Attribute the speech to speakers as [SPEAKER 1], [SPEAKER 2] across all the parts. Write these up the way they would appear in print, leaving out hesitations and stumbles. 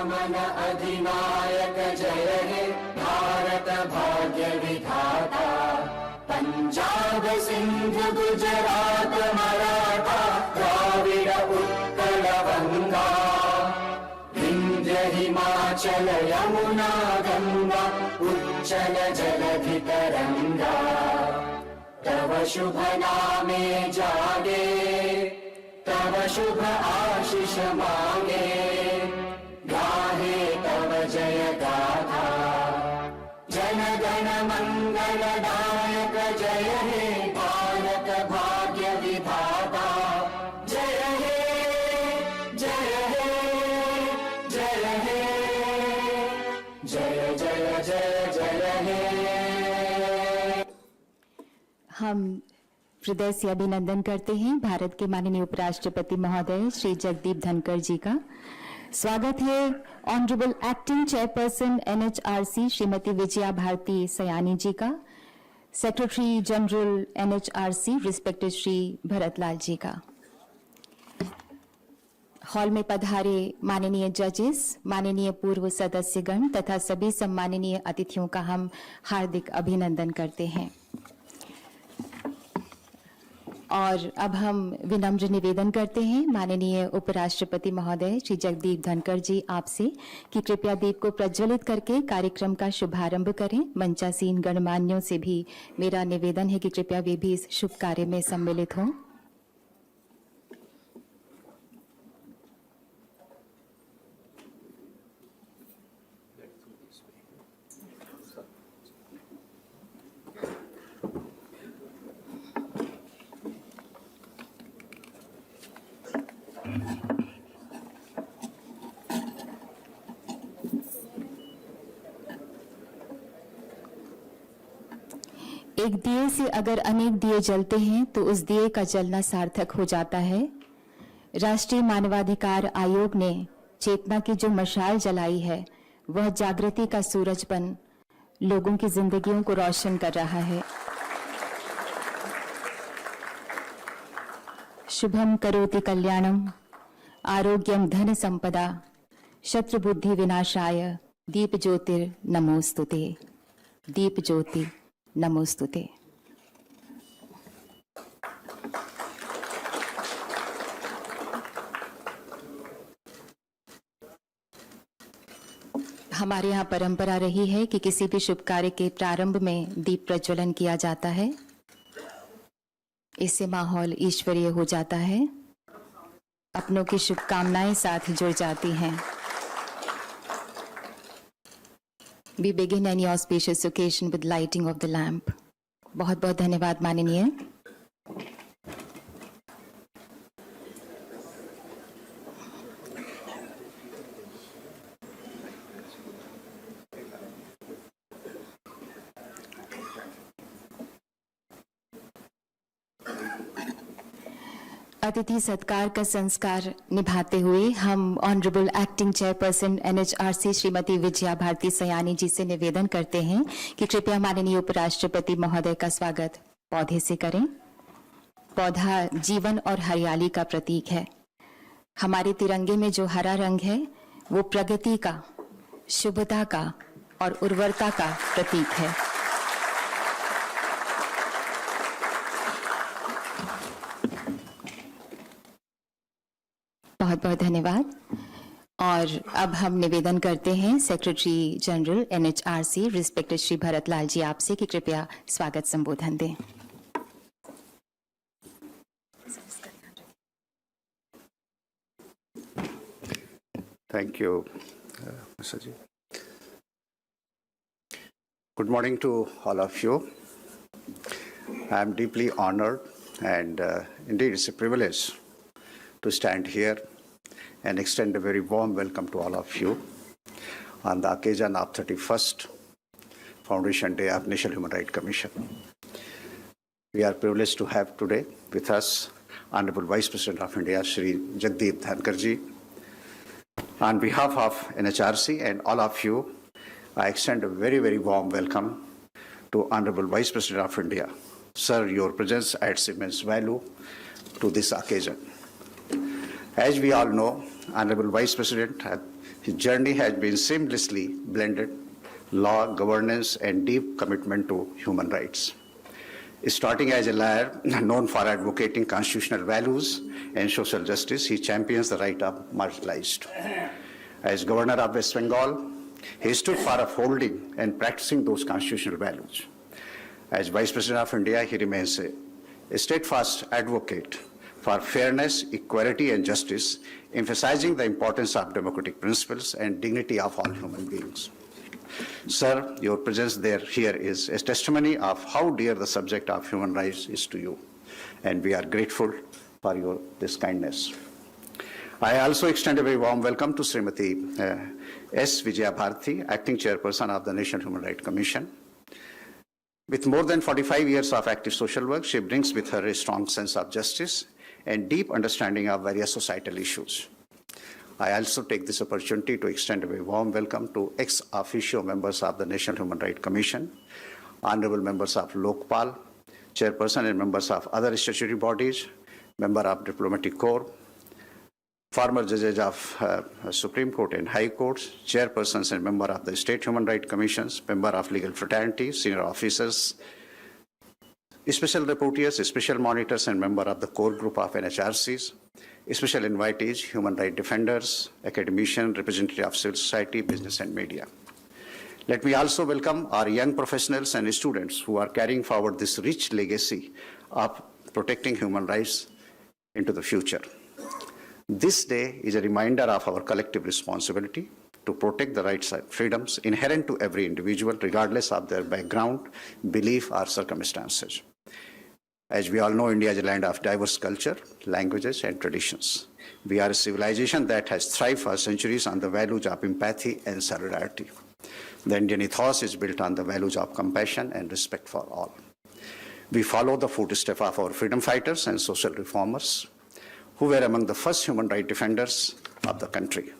[SPEAKER 1] मन अधिनायक जय हे भारत भाग्य विधाता। पंजाब सिंध गुजरात मराठा द्राविड उत्कल गंगा, विंध्य हिमाचल यमुना गंगा उच्चल जलधि तरंगा। तव शुभ नामे जागे, तव शुभ आशीष मांगे, गाहे तव जय गाथा। जन गण मंगलदायक जय हे भारत भाग्य विधाता। जय हे जय हे जय हे जय जय जय जय हे।
[SPEAKER 2] हम हृदय से अभिनंदन करते हैं भारत के माननीय उपराष्ट्रपति महोदय श्री जगदीप धनखड़ जी का। स्वागत है honourable acting chairperson NHRC Shrimati Vijaya Bharati Sayani ji का, secretary general NHRC respected Shri Bharatlal ji का। हॉल में पधारे माननीय जजेस, माननीय पूर्व सदस्यगण तथा सभी सम्माननीय अतिथियों का हम हार्दिक अभिनंदन करते हैं। और अब हम विनम्र निवेदन करते हैं माननीय उपराष्ट्रपति महोदय श्री जगदीप धनखड़ जी आपसे कि कृपया दीप को प्रज्वलित करके कार्यक्रम का शुभारंभ करें। मंचासीन गणमान्यों से भी मेरा निवेदन है कि कृपया वे भी इस शुभ कार्य में सम्मिलित हों। एक दिए से अगर अनेक दिए जलते हैं तो उस दिए का जलना सार्थक हो जाता है। राष्ट्रीय मानवाधिकार आयोग ने चेतना की जो मशाल जलाई है वह जागृति का सूरज बन लोगों की जिंदगियों को रोशन कर रहा है। शुभम करोति कल्याणम, आरोग्यम धन संपदा, शत्रु बुद्धि विनाशाय, दीप ज्योतिर नमोस्तुते। दीप ज्योति नमोस्तुते। हमारे यहाँ परंपरा रही है कि किसी भी शुभ कार्य के प्रारंभ में दीप प्रज्वलन किया जाता है। इससे माहौल ईश्वरीय हो जाता है, अपनों की शुभकामनाएं साथ जुड़ जाती हैं। We begin any auspicious occasion with lighting of the lamp. बहुत बहुत धन्यवाद माननीय। अतिथि सत्कार का संस्कार निभाते हुए हम honourable acting chairperson NHRC Shrimati Vijaya Bharati Sayani ji से निवेदन करते हैं कि कृपया माननीय उपराष्ट्रपति महोदय का स्वागत पौधे से करें। पौधा जीवन और हरियाली का प्रतीक है। हमारे तिरंगे में जो हरा रंग है वो प्रगति का, शुभता का और उर्वरता का प्रतीक है। बहुत बहुत धन्यवाद। और अब हम निवेदन करते हैं secretary general NHRC respected Shri Bharatlal ji आपसे कि कृपया स्वागत संबोधन दें।
[SPEAKER 3] Thank you, Mr. Ji. Good morning to all of you. I am deeply honored and indeed it's a privilege to stand here and extend a very warm welcome to all of you on the occasion of 31st Foundation Day of National Human Rights Commission. We are privileged to have today with us Honorable Vice President of India, Shri Jagdeep Dhankhar ji. On behalf of NHRC and all of you, I extend a very, very warm welcome to Honorable Vice President of India. Sir, your presence adds immense value to this occasion. As we all know, Honorable Vice President His journey has been seamlessly blended law, governance, and deep commitment to human rights. Starting as a lawyer known for advocating constitutional values and social justice, he champions the right of marginalized. As governor of West Bengal, he stood for upholding and practicing those constitutional values. As Vice President of India, he remains a steadfast advocate for fairness, equality, and justice, emphasizing the importance of democratic principles and dignity of all human beings. Sir, your presence here is a testimony of how dear the subject of human rights is to you, and we are grateful for this kindness. I also extend a very warm welcome to Srimati S. Vijaya Bharti, Acting Chairperson of the National Human Rights Commission. With more than 45 years of active social work, she brings with her a strong sense of justice and deep understanding of various societal issues. I also take this opportunity to extend a very warm welcome to ex officio members of the National Human Rights Commission, honorable members of Lokpal, chairperson and members of other statutory bodies, member of Diplomatic Corps, former judges of Supreme Court and High Courts, chairpersons and member of the State Human Rights Commissions, member of legal fraternities, senior officers, special rapporteurs, special monitors, and member of the core group of NHRCs, special invitees, human rights defenders, academicians, representatives of civil society, business, and media. Let me also welcome our young professionals and students who are carrying forward this rich legacy of protecting human rights into the future. This day is a reminder of our collective responsibility to protect the rights and freedoms inherent to every individual, regardless of their background, belief, or circumstances. As we all know, India is a land of diverse culture, languages, and traditions. We are a civilization that has thrived for centuries on the values of empathy and solidarity. The Indian ethos is built on the values of compassion and respect for all. We follow the footsteps of our freedom fighters and social reformers, who were among the first human rights defenders of the country.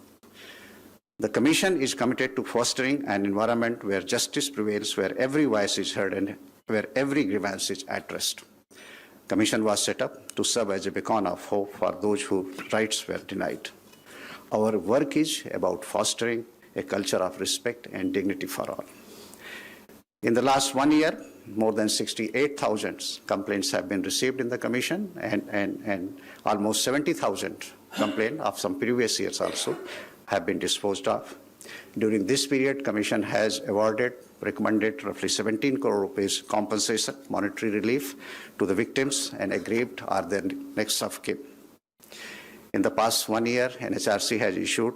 [SPEAKER 3] The Commission is committed to fostering an environment where justice prevails, where every voice is heard, and where every grievance is addressed. The Commission was set up to serve as a beacon of hope for those whose rights were denied. Our work is about fostering a culture of respect and dignity for all. In the last 1 year, more than 68,000 complaints have been received in the Commission, and almost 70,000 complaints of some previous years also have been disposed of. During this period, Commission has recommended roughly 17 crore rupees compensation, monetary relief to the victims and aggrieved or their next of kin. In the past 1 year, NHRC has issued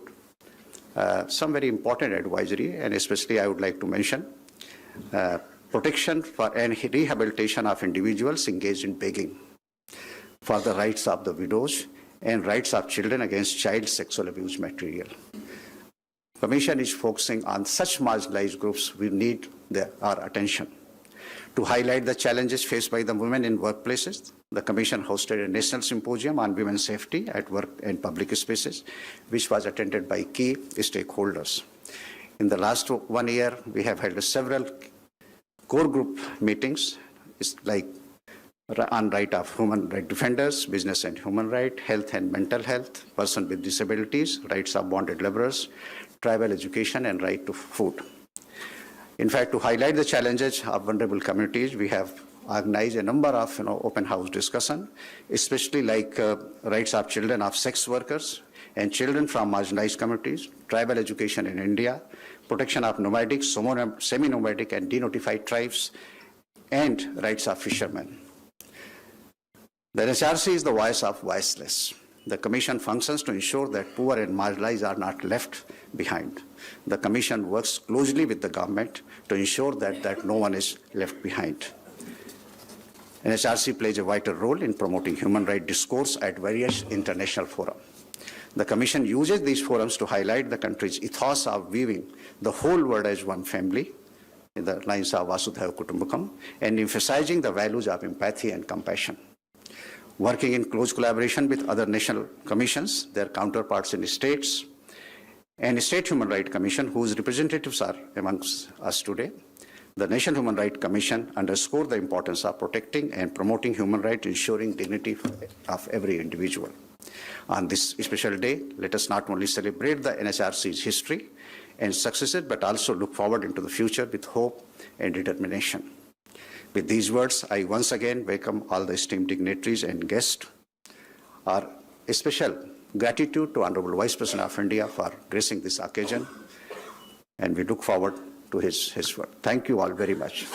[SPEAKER 3] some very important advisory, and especially I would like to mention protection for and rehabilitation of individuals engaged in begging, for the rights of the widows and rights of children against child sexual abuse material. Commission is focusing on such marginalized groups who need our attention. To highlight the challenges faced by the women in workplaces, the Commission hosted a national symposium on women's safety at work and public spaces, which was attended by key stakeholders. In the last 1 year, we have held several core group meetings, like on right of human rights defenders, business and human rights, health and mental health, persons with disabilities, rights of bonded laborers, tribal education, and right to food. In fact, to highlight the challenges of vulnerable communities, we have organized a number of open house discussion, especially like rights of children of sex workers and children from marginalized communities, tribal education in India, protection of nomadic, semi-nomadic, and denotified tribes, and rights of fishermen. The NHRC is the voice of voiceless. The Commission functions to ensure that poor and marginalized are not left behind. The Commission works closely with the government to ensure that no one is left behind. NHRC plays a vital role in promoting human rights discourse at various international forums. The Commission uses these forums to highlight the country's ethos of viewing the whole world as one family, in the lines of Vasudhaiva Kutumbakam, and emphasizing the values of empathy and compassion. Working in close collaboration with other national commissions, their counterparts in the states, and State Human Rights Commission, whose representatives are amongst us today, the National Human Rights Commission underscore the importance of protecting and promoting human rights, ensuring dignity of every individual. On this special day, let us not only celebrate the NHRC's history and successes, but also look forward into the future with hope and determination. With these words, I once again welcome all the esteemed dignitaries and guests. Our special gratitude to Honorable Vice President of India for gracing this occasion, and we look forward to his work. Thank you all very much.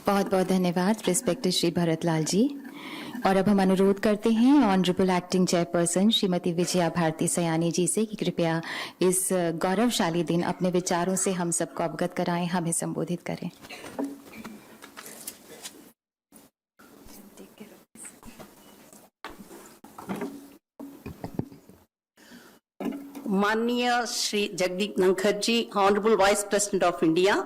[SPEAKER 2] बहुत बहुत धन्यवाद respected Shri Bharatlal जी। और अब हम अनुरोध करते हैं honourable acting chairperson Shrimati Vijaya Bharati Sayani ji से कि कृपया इस गौरवशाली दिन अपने विचारों से हम सबको अवगत कराएं, हमें संबोधित करें।
[SPEAKER 4] माननीय श्री जगदीप धनखर जी, Honorable Vice President of India,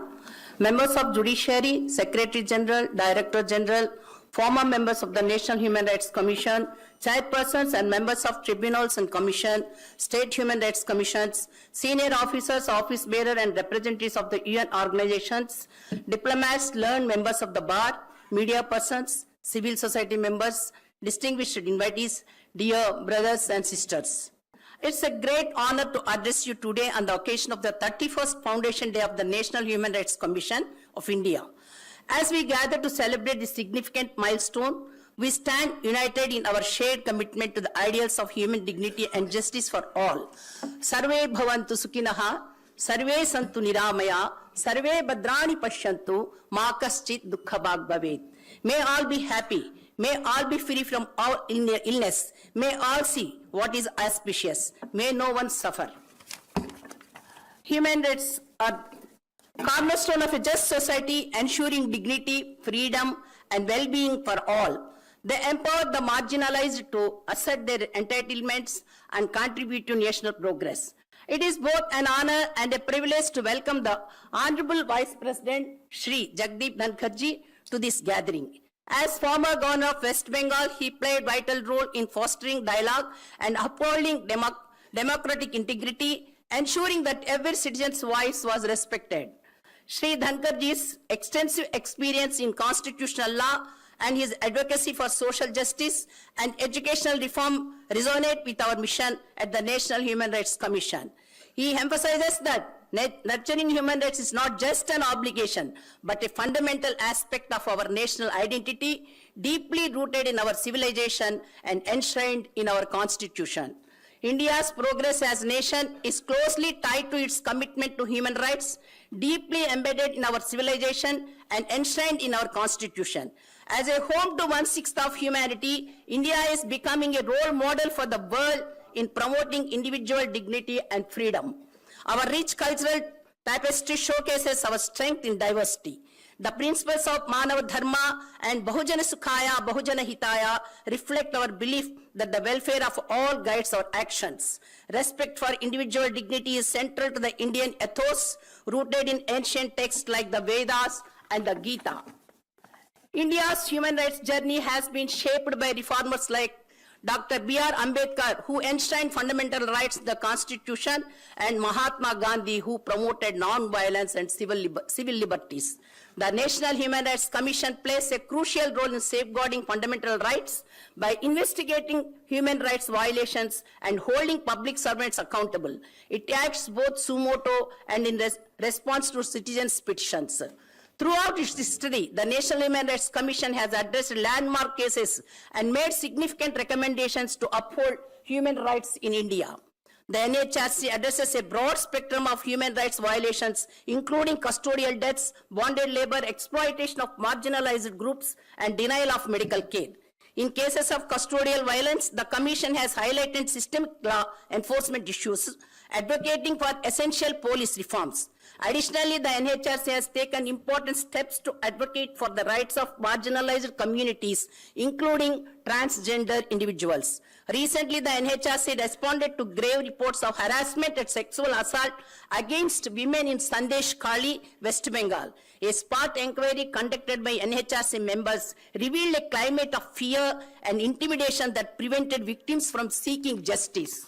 [SPEAKER 4] members of Judiciary, Secretary General, Director General, former members of the National Human Rights Commission, chairpersons and members of tribunals and commission, state human rights commissions, senior officers, office bearer and representatives of the UN organizations, diplomats, learned members of the bar, media persons, civil society members, distinguished invitees, dear brothers and sisters. It's a great honor to address you today on the occasion of the 31st Foundation Day of the National Human Rights Commission of India. As we gather to celebrate this significant milestone, we stand united in our shared commitment to the ideals of human dignity and justice for all. Sarve bhavantu sukhinaha, sarve santu niramaya, sarve bhadrani pashyantu, ma kaschit dukkha bhag bhavet. May all be happy. May all be free from all illness. May all see what is auspicious. May no one suffer. Human rights are cornerstone of a just society, ensuring dignity, freedom, and well-being for all. They empower the marginalized to assert their entitlements and contribute to national progress. It is both an honor and a privilege to welcome the Honorable Vice President Shri Jagdeep Dhankhar ji to this gathering. As former governor of West Bengal, he played a vital role in fostering dialogue and upholding democratic integrity, ensuring that every citizen's voice was respected. Shri Dhankhar ji's extensive experience in constitutional law and his advocacy for social justice and educational reform resonate with our mission at the National Human Rights Commission. He emphasizes that nurturing human rights is not just an obligation, but a fundamental aspect of our national identity, deeply rooted in our civilization and enshrined in our constitution. India's progress as a nation is closely tied to its commitment to human rights, deeply embedded in our civilization and enshrined in our constitution. As a home to 1/6 of humanity, India is becoming a role model for the world in promoting individual dignity and freedom. Our rich cultural tapestry showcases our strength in diversity. The principles of Manav Dharma and Bahujana Sukhaya, Bahujana Hitaya reflect our belief that the welfare of all guides our actions. Respect for individual dignity is central to the Indian ethos, rooted in ancient texts like the Vedas and the Gita. India's human rights journey has been shaped by reformers like Dr. B.R. Ambedkar, who enshrined fundamental rights in the Constitution, and Mahatma Gandhi, who promoted non-violence and civil liberties. The National Human Rights Commission plays a crucial role in safeguarding fundamental rights by investigating human rights violations and holding public servants accountable. It acts both suo motu and in response to citizens' petitions. Throughout its history, the National Human Rights Commission has addressed landmark cases and made significant recommendations to uphold human rights in India. The NHRC addresses a broad spectrum of human rights violations, including custodial deaths, bonded labor, exploitation of marginalized groups, and denial of medical care. In cases of custodial violence, the Commission has highlighted systemic law enforcement issues, advocating for essential police reforms. Additionally, the NHRC has taken important steps to advocate for the rights of marginalized communities, including transgender individuals. Recently, the NHRC responded to grave reports of harassment and sexual assault against women in Sandesh Kali, West Bengal. A spot inquiry conducted by NHRC members revealed a climate of fear and intimidation that prevented victims from seeking justice.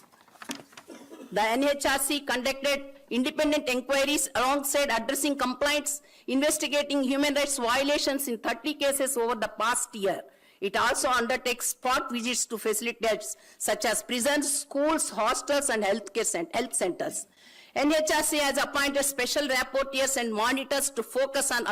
[SPEAKER 4] The NHRC conducted independent inquiries alongside addressing complaints, investigating human rights violations in 30 cases over the past year. It also undertakes spot visits to facilities such as prisons, schools, hostels, and health centers. NHRC has appointed special rapporteurs and monitors to focus on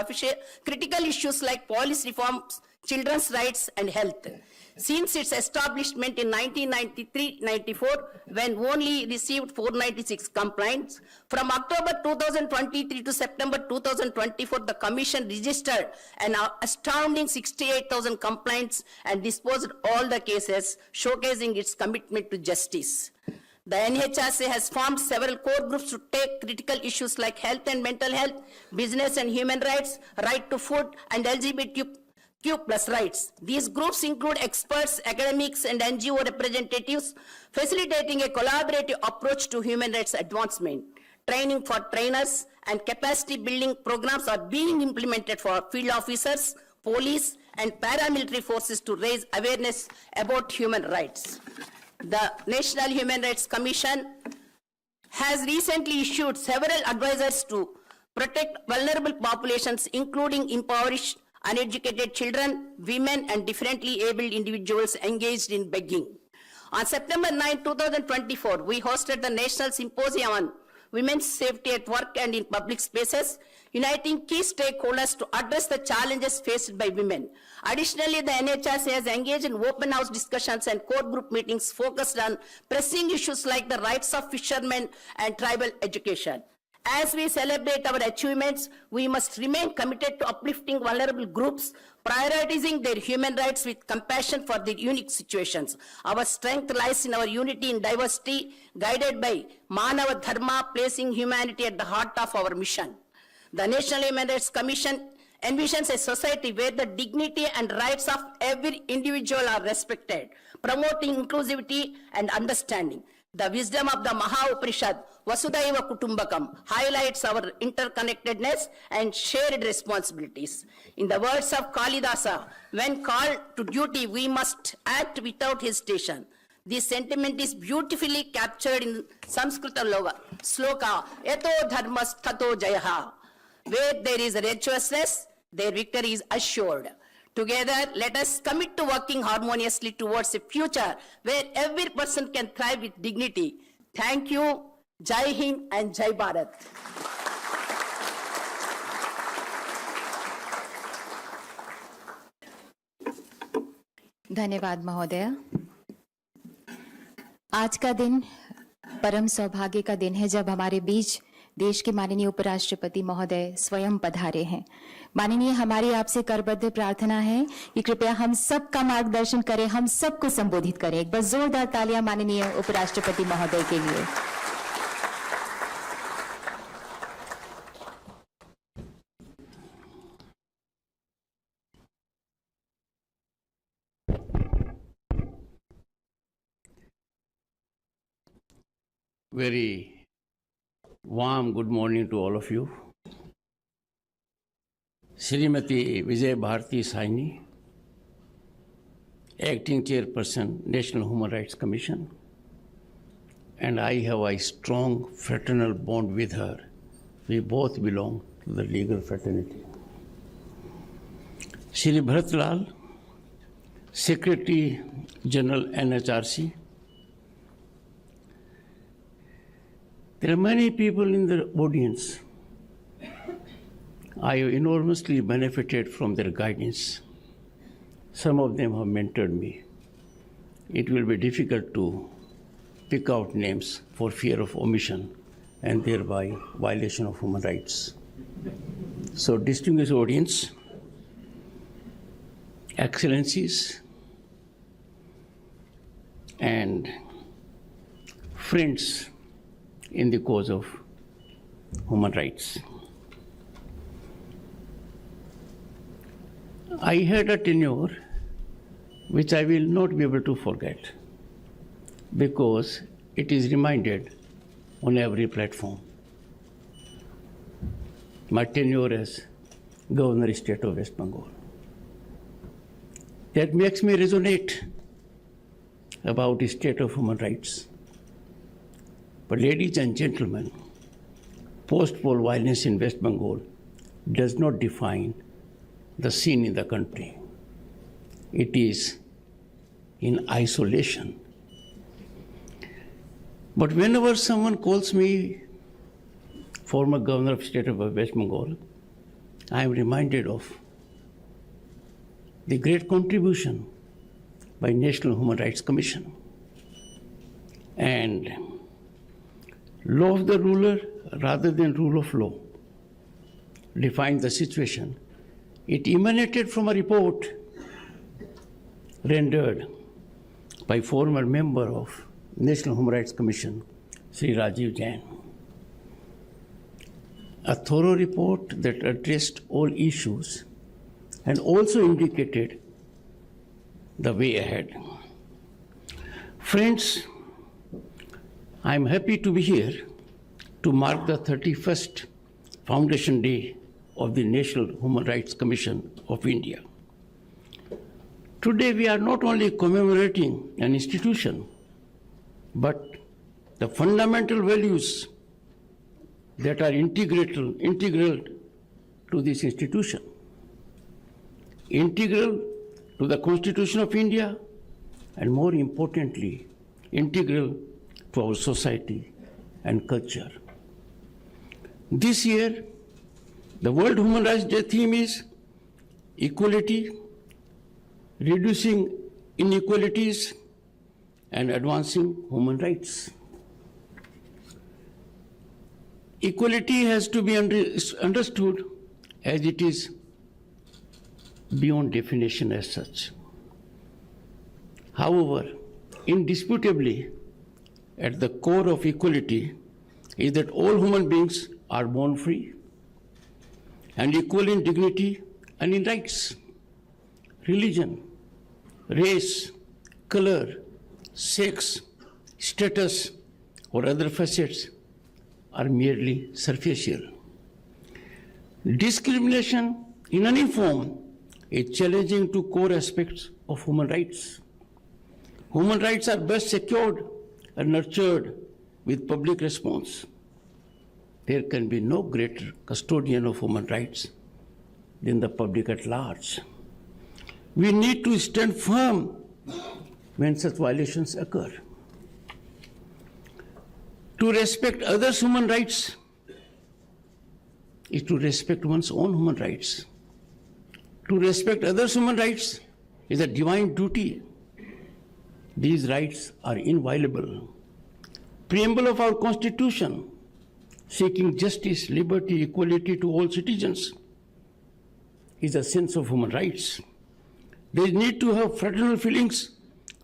[SPEAKER 4] critical issues like policy reforms, children's rights, and health. Since its establishment in 1993-94, when only received 496 complaints, from October 2023 to September 2024, the Commission registered an astounding 68,000 complaints and disposed all the cases, showcasing its commitment to justice. The NHRC has formed several core groups to take critical issues like health and mental health, business and human rights, right to food, and LGBTQ+ rights. These groups include experts, academics, and NGO representatives, facilitating a collaborative approach to human rights advancement. Training for trainers and capacity building programs are being implemented for field officers, police, and paramilitary forces to raise awareness about human rights. The National Human Rights Commission has recently issued several advisories to protect vulnerable populations, including impoverished, uneducated children, women, and differently abled individuals engaged in begging. On September 9, 2024, we hosted the National Symposium on Women's Safety at Work and in Public Spaces, uniting key stakeholders to address the challenges faced by women. Additionally, the NHRC has engaged in open house discussions and core group meetings focused on pressing issues like the rights of fishermen and tribal education. As we celebrate our achievements, we must remain committed to uplifting vulnerable groups, prioritizing their human rights with compassion for their unique situations. Our strength lies in our unity in diversity, guided by Manava Dharma, placing humanity at the heart of our mission. The National Human Rights Commission envisions a society where the dignity and rights of every individual are respected, promoting inclusivity and understanding. The wisdom of the Maha Upanishad, Vasudhaiva Kutumbakam, highlights our interconnectedness and shared responsibilities. In the words of Kalidasa, when called to duty, we must act without hesitation. This sentiment is beautifully captured in Sanskrita sloka, Eto dharmas tato jayaha. Where there is righteousness, their victory is assured. Together, let us commit to working harmoniously towards a future where every person can thrive with dignity. Thank you. Jai Hind and Jai Bharat.
[SPEAKER 2] धन्यवाद महोदय। आज का दिन परम सौभाग्य का दिन है जब हमारे बीच देश के माननीय उपराष्ट्रपति महोदय स्वयं पधारे हैं। माननीय, हमारी आपसे करबद्ध प्रार्थना है कि कृपया हम सबका मार्गदर्शन करें, हम सबको संबोधित करें। एक बार जोरदार तालियां माननीय उपराष्ट्रपति महोदय के लिए।
[SPEAKER 5] Very warm good morning to all of you. Srimati Vijay Bharti Saini, Acting Chairperson, National Human Rights Commission, and I have a strong fraternal bond with her. We both belong to the legal fraternity. Shri Bharat Lal, Secretary General NHRC. There are many people in the audience. I have enormously benefited from their guidance. Some of them have mentored me. It will be difficult to pick out names for fear of omission and thereby violation of human rights. So, distinguished audience, excellencies, and friends in the cause of human rights. I had a tenure which I will not be able to forget because it is reminded on every platform. My tenure as Governor State of West Bengal. That makes me resonate about the state of human rights. But ladies and gentlemen, post-poll violence in West Bengal does not define the scene in the country. It is in isolation. But whenever someone calls me former governor of state of West Bengal, I am reminded of the great contribution by National Human Rights Commission. And law of the ruler rather than rule of law defined the situation. It emanated from a report rendered by former member of National Human Rights Commission, Sri Rajiv. A thorough report that addressed all issues and also indicated the way ahead. Friends, I am happy to be here to mark the 31st Foundation Day of the National Human Rights Commission of India. Today we are not only commemorating an institution, but the fundamental values that are integral to this institution, integral to the Constitution of India, and more importantly, integral to our society and culture. This year, the World Human Rights Day theme is equality, reducing inequalities, and advancing human rights. Equality has to be understood as it is beyond definition as such. However, indisputably, at the core of equality is that all human beings are born free and equal in dignity and in rights. Religion, race, color, sex, status, or other facets are merely superficial. Discrimination in any form is challenging to core aspects of human rights. Human rights are best secured and nurtured with public response. There can be no greater custodian of human rights than the public at large. We need to stand firm when such violations occur. To respect others' human rights is to respect one's own human rights. To respect others' human rights is a divine duty. These rights are inviolable. Preamble of our Constitution, seeking justice, liberty, equality to all citizens, is a sense of human rights. They need to have fraternal feelings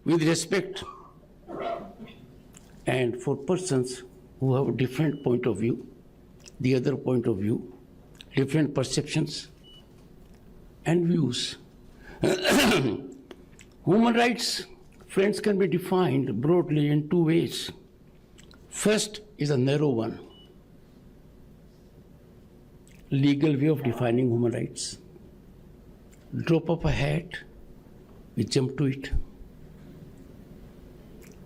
[SPEAKER 5] with respect, and for persons who have a different point of view, the other point of view, different perceptions and views. Human rights, friends, can be defined broadly in two ways. First is a narrow one, legal way of defining human rights. Drop of a hat, we jump to it.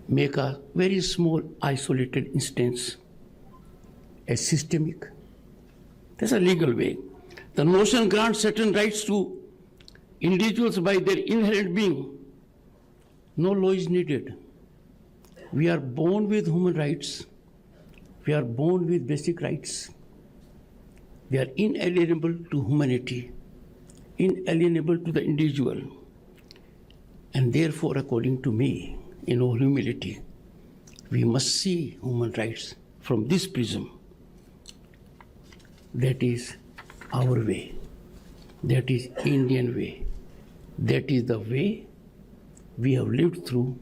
[SPEAKER 5] Make a very small isolated instance as systemic. That's a legal way. The notion grants certain rights to individuals by their inherent being. No law is needed. We are born with human rights. We are born with basic rights. They are inalienable to humanity, inalienable to the individual. And therefore, according to me, in all humility, we must see human rights from this prism. That is our way. That is Indian way. That is the way we have lived through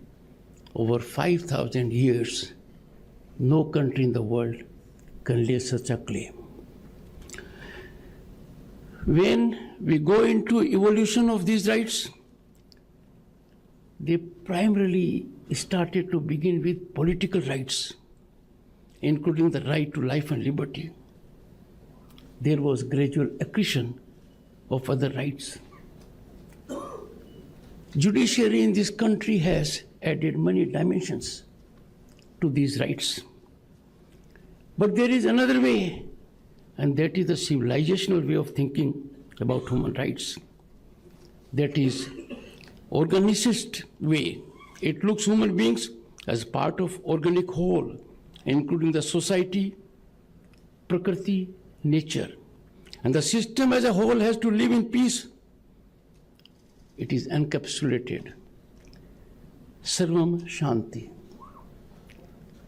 [SPEAKER 5] over 5,000 years. No country in the world can lay such a claim. When we go into evolution of these rights, they primarily started to begin with political rights, including the right to life and liberty. There was gradual accretion of other rights. Judiciary in this country has added many dimensions to these rights. But there is another way, and that is the civilizational way of thinking about human rights. That is organicist way. It looks human beings as part of organic whole, including the society, prakriti, nature. And the system as a whole has to live in peace. It is encapsulated. Sarvam Shanti.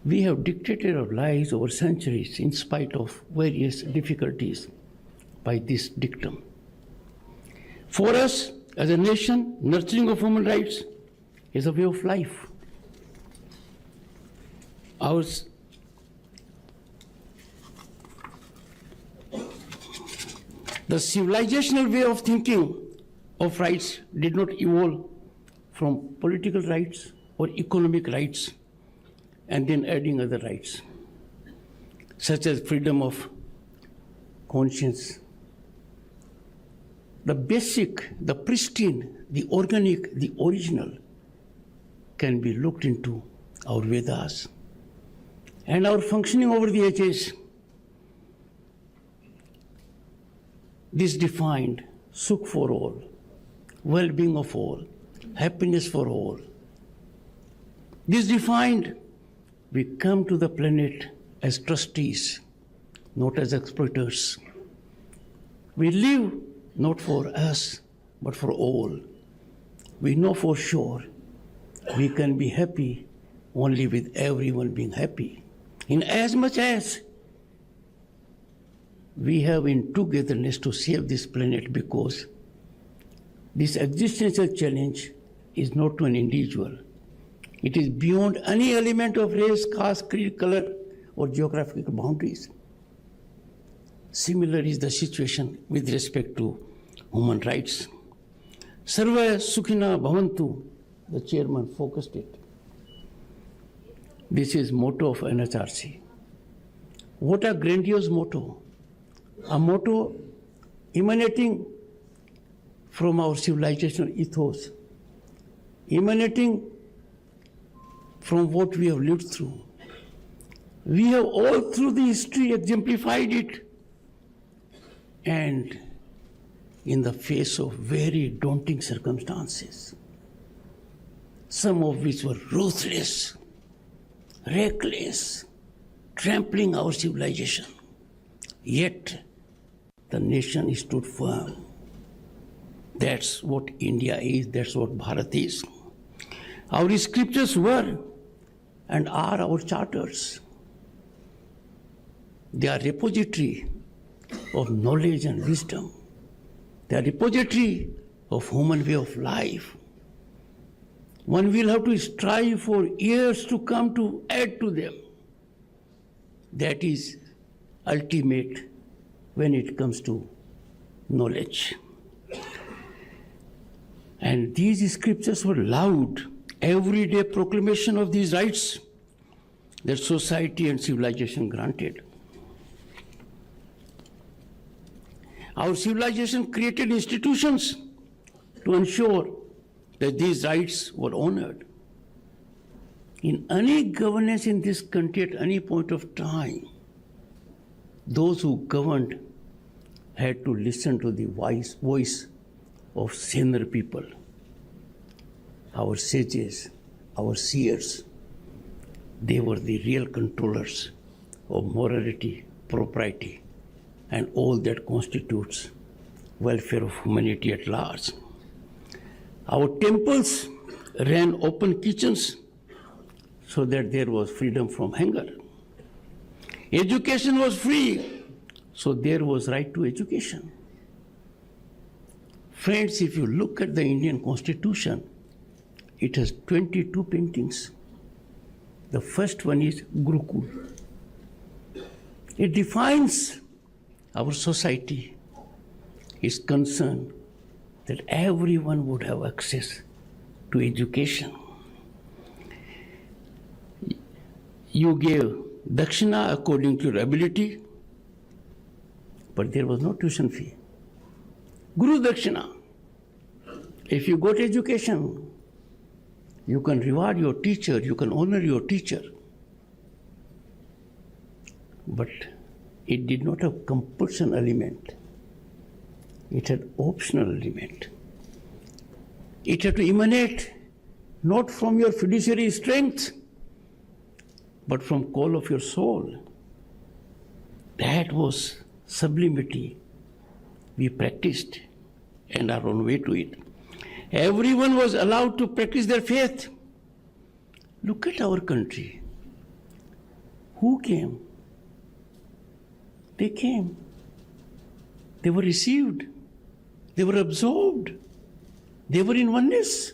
[SPEAKER 5] We have dictated our lives over centuries in spite of various difficulties by this dictum. For us, as a nation, nurturing of human rights is a way of life. The civilizational way of thinking of rights did not evolve from political rights or economic rights and then adding other rights, such as freedom of conscience. The basic, the pristine, the organic, the original can be looked into our Vedas and our functioning over the ages. This defined Sukh for all, well-being of all, happiness for all. This defined we come to the planet as trustees, not as exploiters. We live not for us, but for all. We know for sure we can be happy only with everyone being happy. In as much as we have in togetherness to save this planet, because this existential challenge is not to an individual. It is beyond any element of race, caste, creed, color, or geographical boundaries. Similar is the situation with respect to human rights. Sarva Sukhina Bhavantu, the chairman focused it. This is motto of NHRC. What a grandiose motto. A motto emanating from our civilizational ethos, emanating from what we have lived through. We have all through the history exemplified it, and in the face of very daunting circumstances, some of which were ruthless, reckless, trampling our civilization, yet the nation stood firm. That's what India is, that's what Bharat is. Our scriptures were and are our charters. They are repository of knowledge and wisdom. They are repository of human way of life. One will have to strive for years to come to add to them. That is ultimate when it comes to knowledge. And these scriptures were loud, everyday proclamation of these rights that society and civilization granted. Our civilization created institutions to ensure that these rights were honored. In any governance in this country at any point of time, those who governed had to listen to the voice of senior people, our sages, our seers. They were the real controllers of morality, propriety, and all that constitutes welfare of humanity at large. Our temples ran open kitchens so that there was freedom from hunger. Education was free, so there was right to education. Friends, if you look at the Indian Constitution, it has 22 paintings. The first one is Gurukul. It defines our society, is concerned that everyone would have access to education. You gave dakshina according to your ability, but there was no tuition fee. Guru dakshina. If you got education, you can reward your teacher, you can honor your teacher. but it did not have compulsion element. It had optional element. It had to emanate not from your fiduciary strength, but from call of your soul. That was sublimity we practiced and are on way to it. Everyone was allowed to practice their faith. Look at our country. Who came? They came. They were received. They were absorbed. They were in oneness.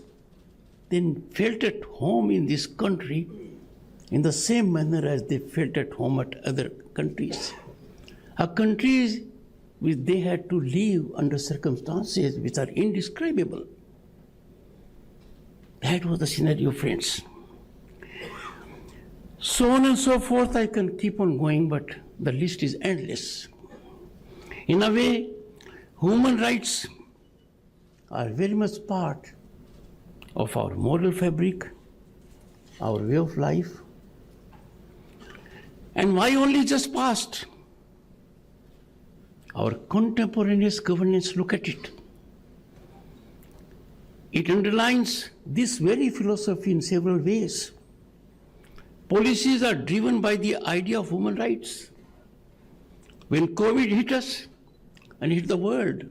[SPEAKER 5] They felt at home in this country in the same manner as they felt at home at other countries. A countries which they had to live under circumstances which are indescribable. That was the scenario, friends. So on and so forth, I can keep on going, but the list is endless. In a way, human rights are very much part of our moral fabric, our way of life. And why only just past? Our contemporaneous governance, look at it. It underlines this very philosophy in several ways. Policies are driven by the idea of human rights. When COVID hit us and hit the world,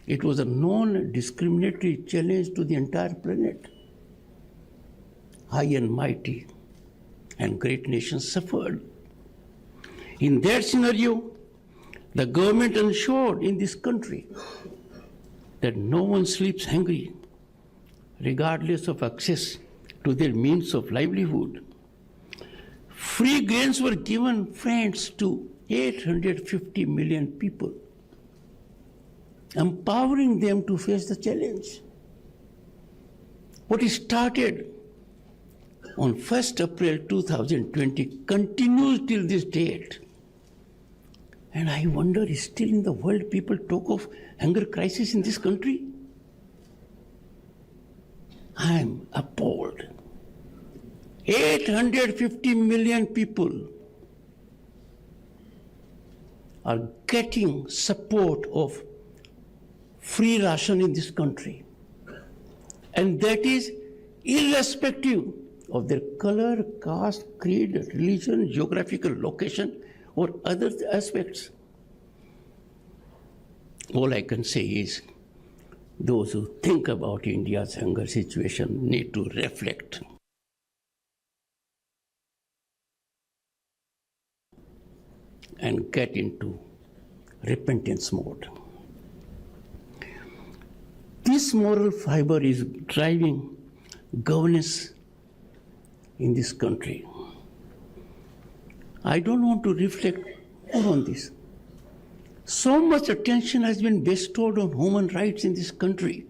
[SPEAKER 5] it was a non-discriminatory challenge to the entire planet. High and mighty and great nations suffered. In that scenario, the government ensured in this country that no one sleeps hungry, regardless of access to their means of livelihood. Free grants were given, friends, to 850 million people, empowering them to face the challenge. What started on 1st April 2020 continues till this date. And I wonder, still in the world people talk of hunger crisis in this country? I am appalled. 850 million people are getting support of free ration in this country. And that is irrespective of their color, caste, creed, religion, geographical location, or other aspects. All I can say is, those who think about India's hunger situation need to reflect. And get into repentance mode. This moral fiber is driving governance in this country. I don't want to reflect more on this. So much attention has been bestowed on human rights in this country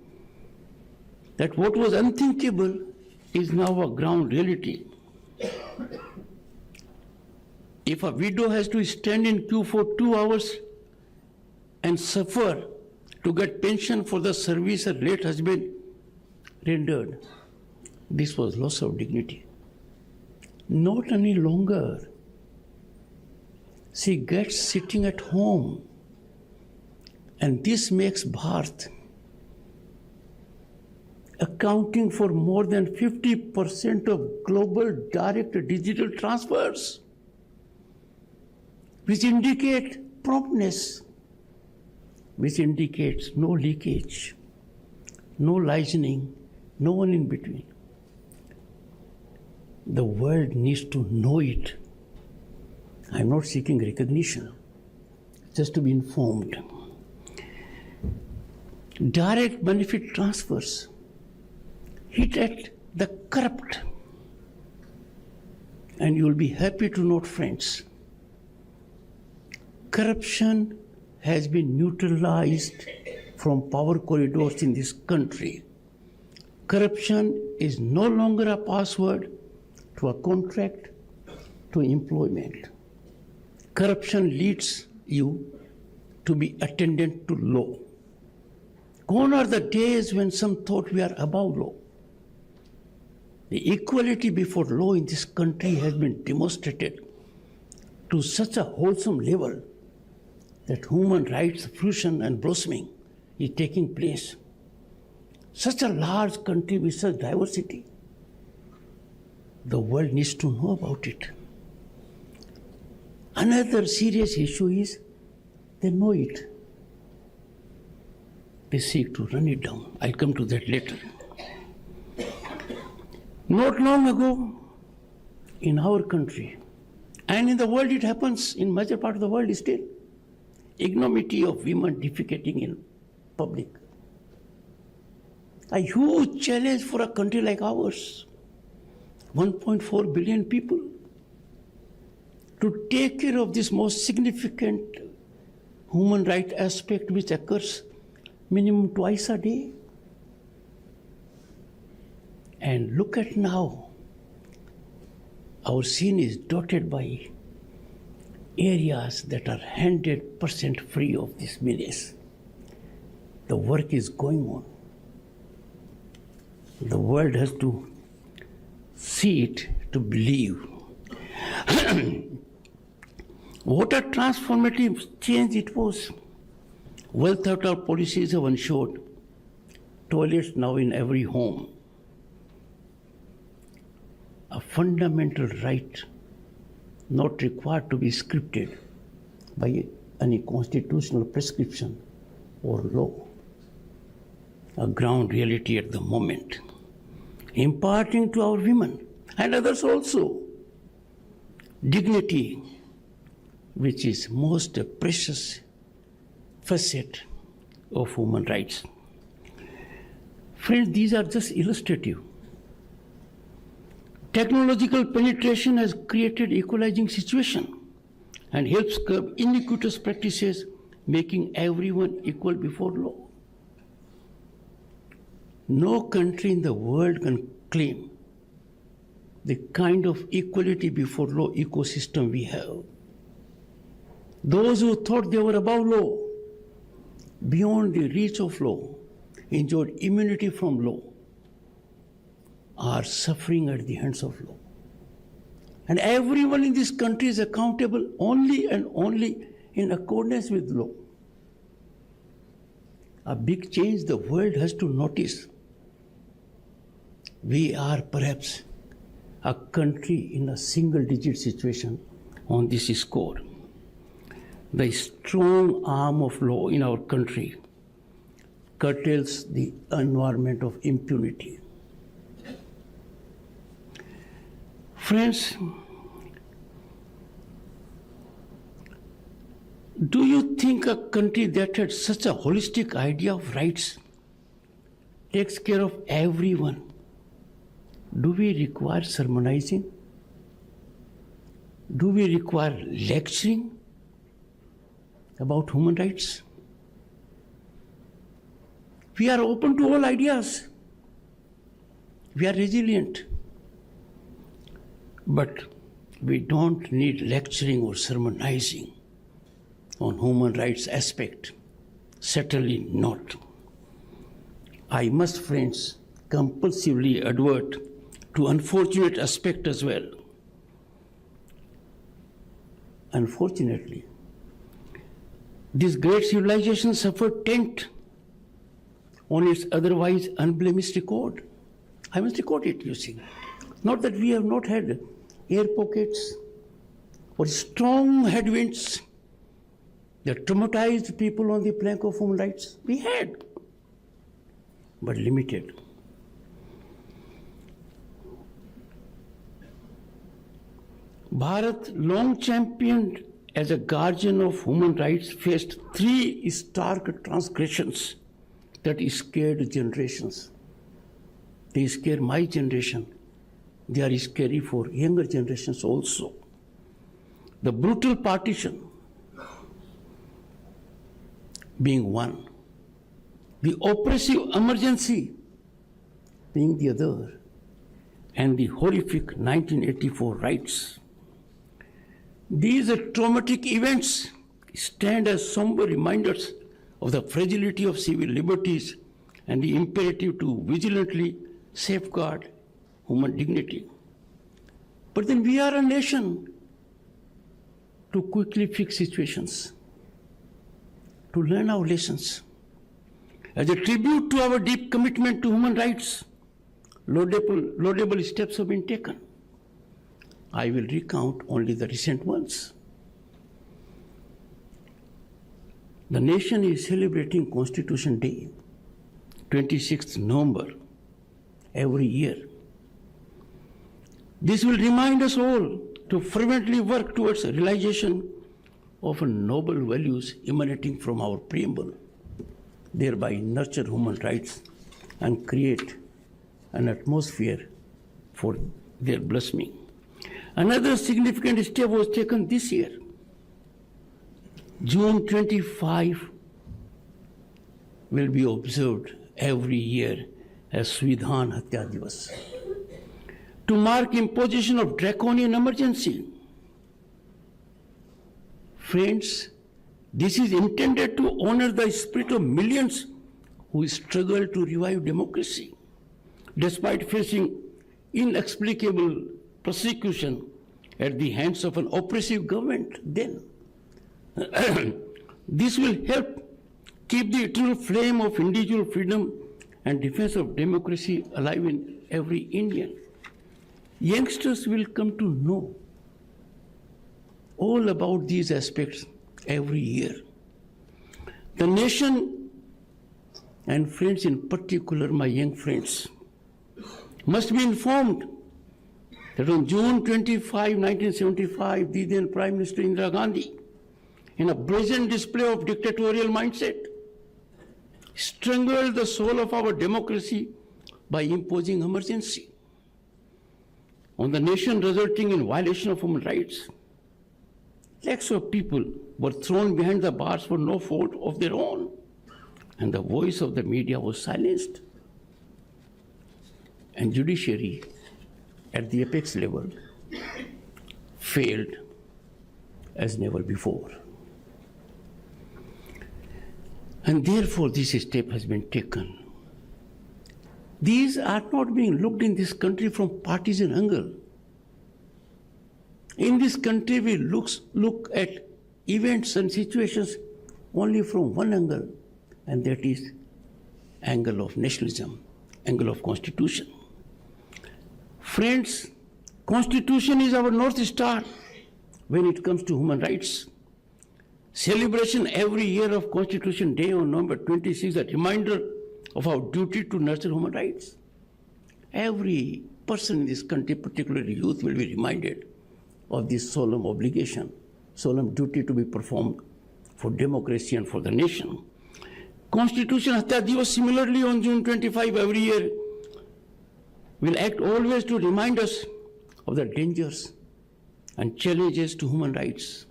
[SPEAKER 5] that what was unthinkable is now a ground reality. If a widow has to stand in queue for 2 hours and suffer to get pension for the service her late husband rendered, this was loss of dignity. Not any longer. She gets sitting at home, and this makes Bharat accounting for more than 50% of global direct digital transfers, which indicate promptness, which indicates no leakage, no licensing, no one in between. The world needs to know it. I'm not seeking recognition, just to be informed. Direct benefit transfers hit at the corrupt. And you'll be happy to note, friends, corruption has been neutralized from power corridors in this country. Corruption is no longer a password to a contract, to employment. Corruption leads you to be attendant to law. Gone are the days when some thought we are above law. The equality before law in this country has been demonstrated to such a wholesome level that human rights fusion and blossoming is taking place. Such a large country with such diversity. The world needs to know about it. Another serious issue is they know it. They seek to run it down. I'll come to that later. Not long ago, in our country, and in the world it happens, in major part of the world still, ignominy of women defecating in public. A huge challenge for a country like ours, 1.4 billion people, to take care of this most significant human right aspect which occurs minimum twice a day. And look at now, our scene is dotted by areas that are 100% free of this menace. The work is going on. The world has to see it to believe. What a transformative change it was. Well thought out policies have ensured toilets now in every home. A fundamental right not required to be scripted by any constitutional prescription or law. A ground reality at the moment, imparting to our women and others also dignity, which is most precious facet of human rights. Friends, these are just illustrative. Technological penetration has created equalizing situation and helps curb iniquitous practices, making everyone equal before law. No country in the world can claim the kind of equality before law ecosystem we have. Those who thought they were above law, beyond the reach of law, enjoyed immunity from law, are suffering at the hands of law. And everyone in this country is accountable only and only in accordance with law. A big change the world has to notice. We are perhaps a country in a single-digit situation on this score. The strong arm of law in our country curtails the environment of impunity. Friends, do you think a country that had such a holistic idea of rights takes care of everyone? Do we require sermonizing? Do we require lecturing about human rights? We are open to all ideas. We are resilient. But we don't need lecturing or sermonizing on human rights aspect. Certainly not. I must, friends, compulsively advert to unfortunate aspect as well. Unfortunately, this great civilization suffered taint on its otherwise unblemished record. I must record it, you see. Not that we have not had air pockets or strong headwinds that traumatized people on the plank of human rights. We had, but limited. Bharat, long championed as a guardian of human rights, faced 3 stark transgressions that scared generations. They scare my generation. They are scary for younger generations also. The brutal partition being one, the oppressive emergency being the other, and the horrific 1984 riots. These traumatic events stand as somber reminders of the fragility of civil liberties and the imperative to vigilantly safeguard human dignity. But then we are a nation to quickly fix situations, to learn our lessons. As a tribute to our deep commitment to human rights, laudable steps have been taken. I will recount only the recent ones. The nation is celebrating Constitution Day, 26th November, every year. This will remind us all to fervently work towards a realization of noble values emanating from our preamble, thereby nurture human rights and create an atmosphere for their blossoming. Another significant step was taken this year. June 25 will be observed every year as Svidhan Hatya Divas to mark imposition of draconian emergency. Friends, this is intended to honor the spirit of millions who struggle to revive democracy despite facing inexplicable persecution at the hands of an oppressive government then. This will help keep the eternal flame of individual freedom and defense of democracy alive in every Indian. Youngsters will come to know all about these aspects every year. The nation, and friends in particular, my young friends, must be informed that on June 25, 1975, the then Prime Minister Indira Gandhi, in a brazen display of dictatorial mindset, strangled the soul of our democracy by imposing emergency on the nation, resulting in violation of human rights. Lakhs of people were thrown behind the bars for no fault of their own, and the voice of the media was silenced. And judiciary at the apex level failed as never before. And therefore this step has been taken. These are not being looked in this country from partisan angle. In this country we look at events and situations only from one angle, and that is angle of nationalism, angle of constitution. Friends, Constitution is our North Star when it comes to human rights. Celebration every year of Constitution Day on November 26 is a reminder of our duty to nurture human rights. Every person in this country, particularly youth, will be reminded of this solemn obligation, solemn duty to be performed for democracy and for the nation. Constitution Hatya Divas similarly on June 25 every year will act always to remind us of the dangers and challenges to human rights.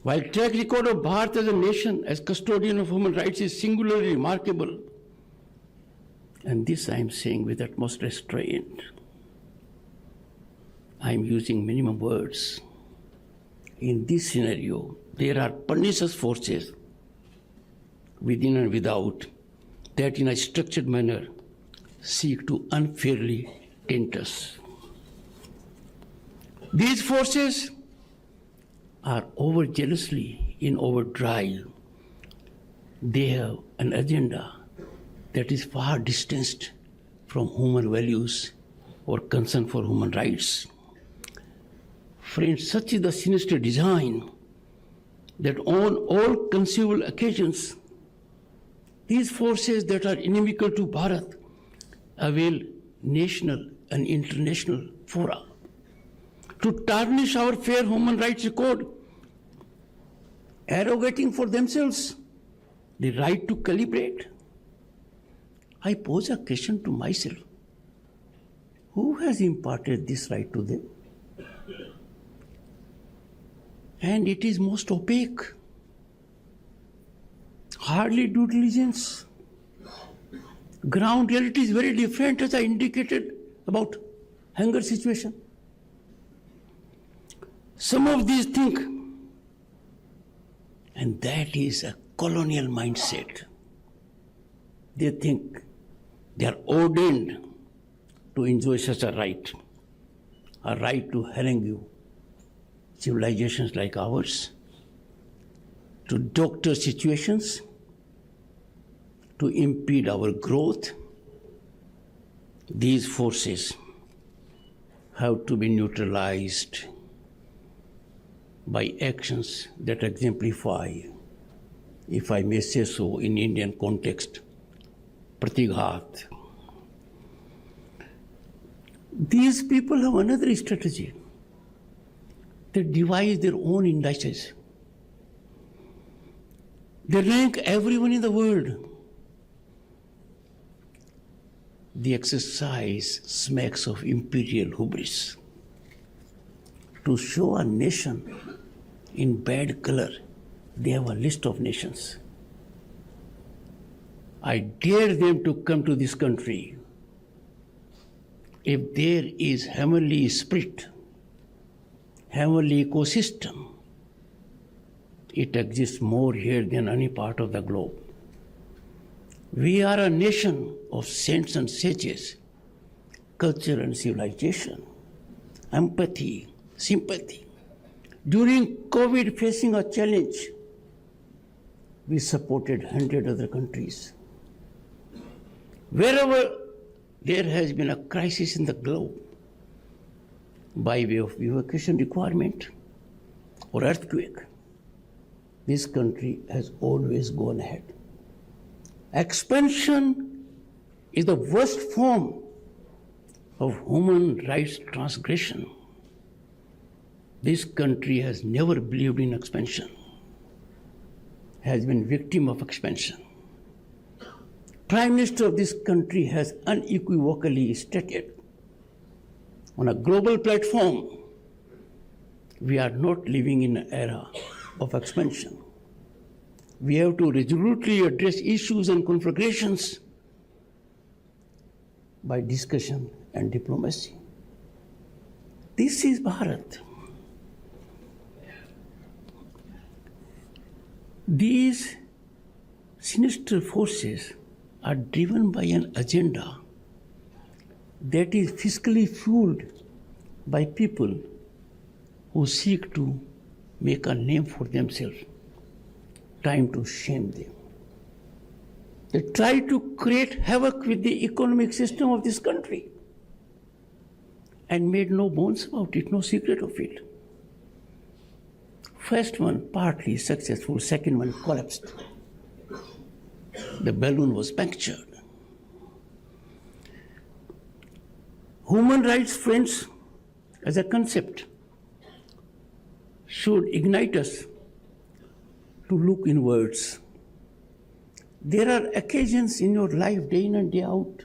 [SPEAKER 5] While track record of Bharat as a nation, as custodian of human rights is singularly remarkable, and this I am saying with utmost restraint. I am using minimum words. In this scenario, there are pernicious forces within and without that in a structured manner seek to unfairly taint us. These forces are overzealously in overdrive. They have an agenda that is far distanced from human values or concern for human rights. Friends, such is the sinister design that on all conceivable occasions, these forces that are inimical to Bharat avail national and international fora to tarnish our fair human rights record, arrogating for themselves the right to calibrate. I pose a question to myself. Who has imparted this right to them? And it is most opaque. Hardly due diligence. Ground reality is very different, as I indicated about hunger situation. Some of these think, and that is a colonial mindset. They think they are ordained to enjoy such a right to harangue you, civilizations like ours, to doctor situations, to impede our growth. These forces have to be neutralized by actions that exemplify, if I may say so in Indian context, pratighat. These people have another strategy. They devise their own indices. They rank everyone in the world. The exercise smacks of imperial hubris. To show a nation in bad color, they have a list of nations. I dare them to come to this country. If there is heavenly spirit, heavenly ecosystem, it exists more here than any part of the globe. We are a nation of saints and sages, culture and civilization, empathy, sympathy. During COVID, facing a challenge, we supported 100 other countries. Wherever there has been a crisis in the globe, by way of evacuation requirement or earthquake, this country has always gone ahead. Expansion is the worst form of human rights transgression. This country has never believed in expansion, has been victim of expansion. Prime Minister of this country has unequivocally stated on a global platform, we are not living in an era of expansion. We have to resolutely address issues and conflagrations by discussion and diplomacy. This is Bharat. These sinister forces are driven by an agenda that is fiscally fueled by people who seek to make a name for themselves, trying to shame them. They try to create havoc with the economic system of this country and made no bones about it, no secret of it. First one partly successful, second one collapsed. The balloon was punctured. Human rights, friends, as a concept, should ignite us to look inwards. There are occasions in your life, day in and day out,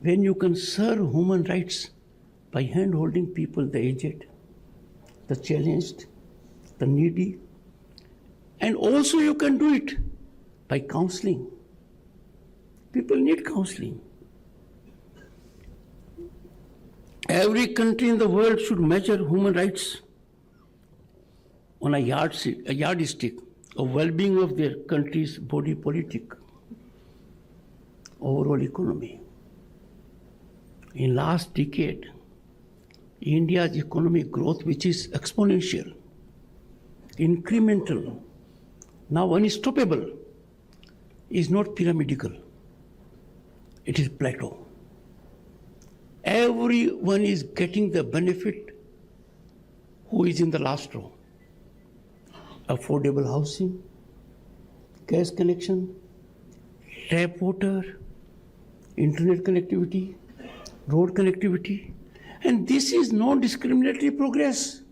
[SPEAKER 5] when you can serve human rights by hand-holding people, the aged, the challenged, the needy, and also you can do it by counseling. People need counseling. Every country in the world should measure human rights on a yardstick of well-being of their country's body politic, overall economy. In last decade, India's economic growth, which is exponential, incremental, now unstoppable, is not pyramidal. It is plateau. Everyone is getting the benefit who is in the last row. Affordable housing, gas connection, tap water, internet connectivity, road connectivity, and this is non-discriminatory progress.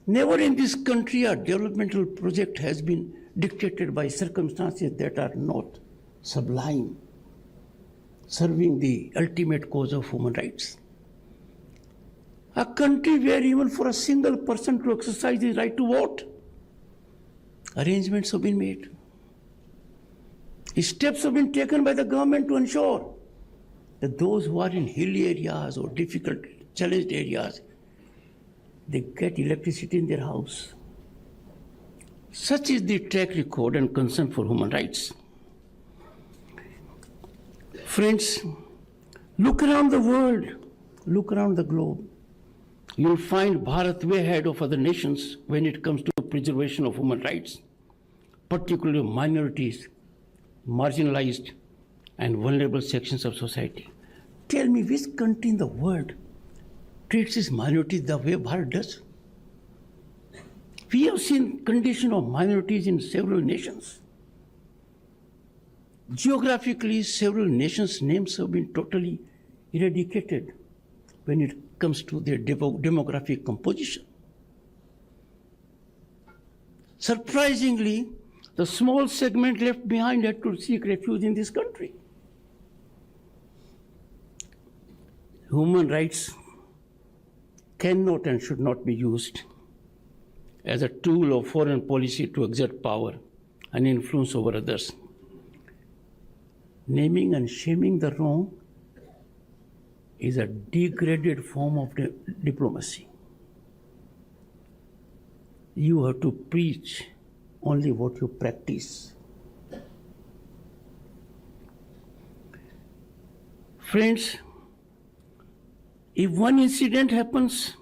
[SPEAKER 5] Never in this country a developmental project has been dictated by circumstances that are not sublime, serving the ultimate cause of human rights. A country where even for a single person to exercise his right to vote, arrangements have been made. Steps have been taken by the government to ensure that those who are in hilly areas or difficult, challenged areas, they get electricity in their house. Such is the track record and concern for human rights. Friends, look around the world, look around the globe. you'll find Bharat way ahead of other nations when it comes to preservation of human rights, particularly minorities, marginalized, and vulnerable sections of society. Tell me, which country in the world treats its minorities the way Bharat does? We have seen condition of minorities in several nations. Geographically, several nations' names have been totally eradicated when it comes to their demographic composition. Surprisingly, the small segment left behind had to seek refuge in this country. Human rights cannot and should not be used as a tool of foreign policy to exert power and influence over others. Naming and shaming the wrong is a degraded form of diplomacy. You have to preach only what you practice. Friends, if one incident happens,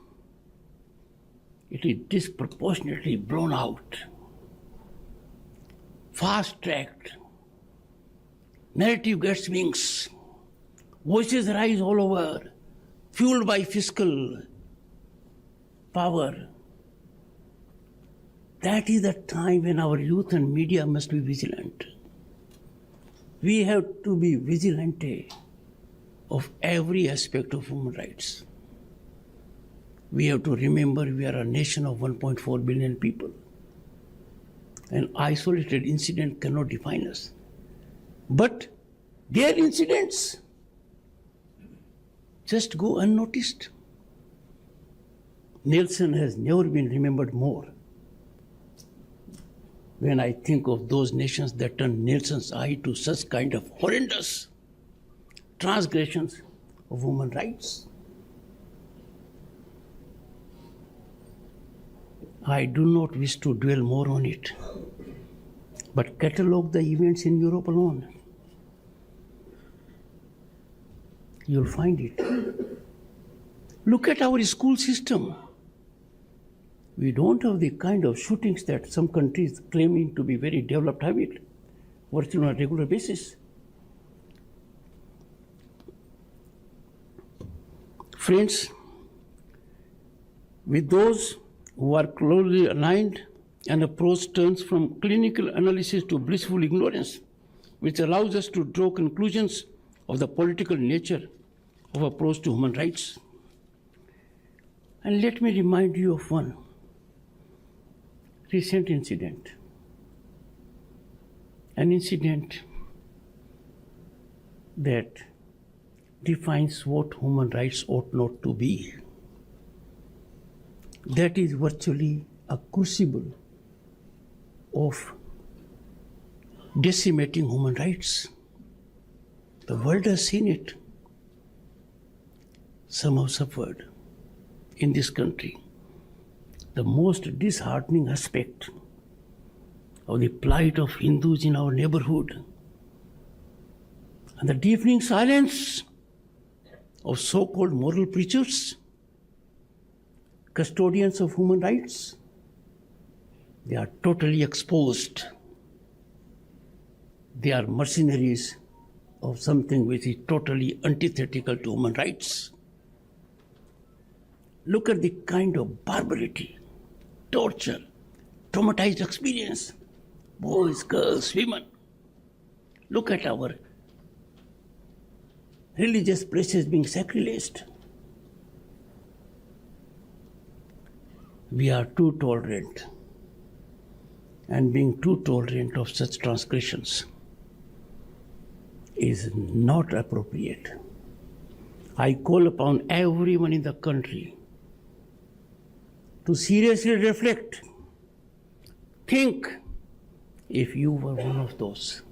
[SPEAKER 5] it is disproportionately blown out, fast-tracked. Narrative gets wings. Voices rise all over, fueled by fiscal power. That is the time when our youth and media must be vigilant. We have to be vigilante of every aspect of human rights. We have to remember we are a nation of 1.4 billion people. An isolated incident cannot define us. But their incidents just go unnoticed. Nelson has never been remembered more. When I think of those nations that turned Nelson's eye to such kind of horrendous transgressions of human rights, I do not wish to dwell more on it, but catalogue the events in Europe alone. You'll find it. Look at our school system. We don't have the kind of shootings that some countries claiming to be very developed have it, virtually on a regular basis. Friends, with those who are closely aligned, an approach turns from clinical analysis to blissful ignorance, which allows us to draw conclusions of the political nature of approach to human rights. And let me remind you of one recent incident. An incident that defines what human rights ought not to be. That is virtually a crucible of decimating human rights. The world has seen it. Some have suffered in this country. The most disheartening aspect of the plight of Hindus in our neighborhood and the deafening silence of so-called moral preachers, custodians of human rights. They are totally exposed. They are mercenaries of something which is totally antithetical to human rights. Look at the kind of barbarity, torture, traumatized experience, boys, girls, women. Look at our religious places being sacrileged. We are too tolerant, and being too tolerant of such transgressions is not appropriate. I call upon everyone in the country to seriously reflect, think if you were one of those.